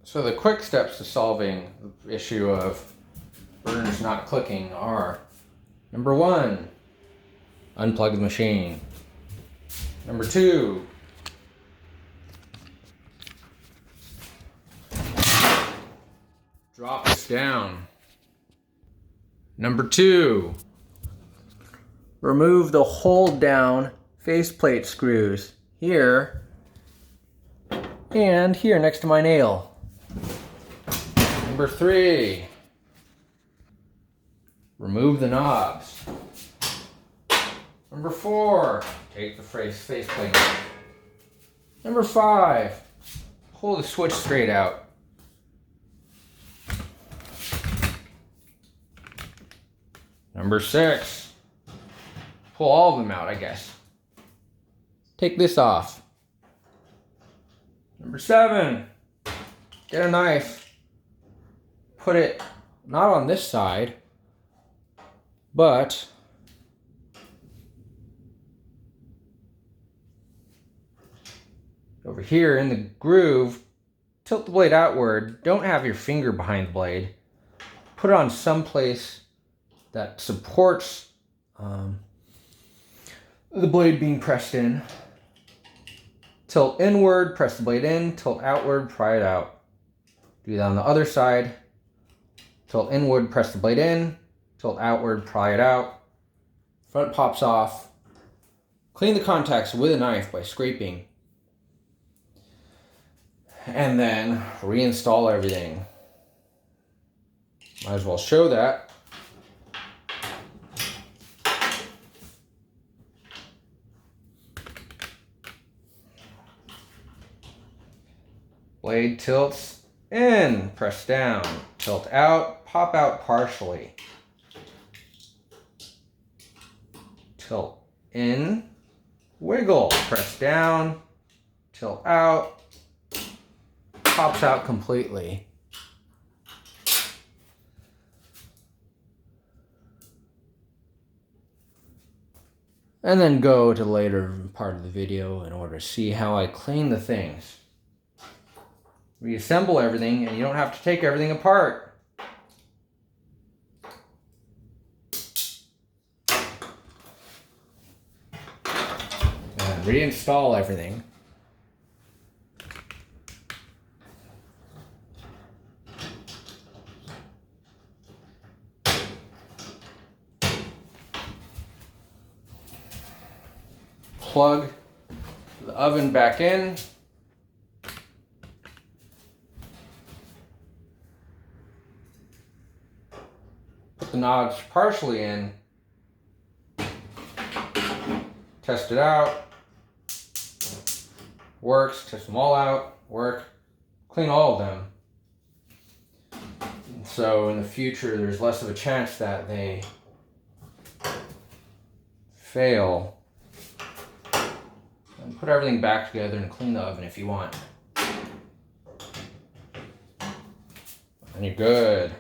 So the quick steps to solving the issue of burners not clicking are: number 1, unplug the machine. Number 2, drop this down. Number 2, remove the hold down faceplate screws here and here next to my nail. Number 3, remove the knobs. Number 4, take the faceplate off. Number 5, pull the switch straight out. Number 6, pull all of them out, I guess. Take this off. Number 7, get a knife. Put it not on this side, but over here in the groove. Tilt the blade outward. Don't have your finger behind the blade. Put it on some place that supports the blade being pressed in. Tilt inward, press the blade in. Tilt outward, pry it out. Do that on the other side. Tilt inward, press the blade in. Tilt outward, pry it out. Front pops off. Clean the contacts with a knife by scraping. And then reinstall everything. Might as well show that. Blade tilts in, press down, tilt out, pop out partially. Tilt in, wiggle, press down, tilt out, pops out completely. And then go to the later part of the video in order to see how I clean the things. Reassemble everything, and you don't have to take everything apart. And reinstall everything. Plug the oven back in. Put the knobs partially in. Test it out. Works. Test them all out. Work. Clean all of them. So in the future, there's less of a chance that they fail. And put everything back together and clean the oven if you want. And you're good.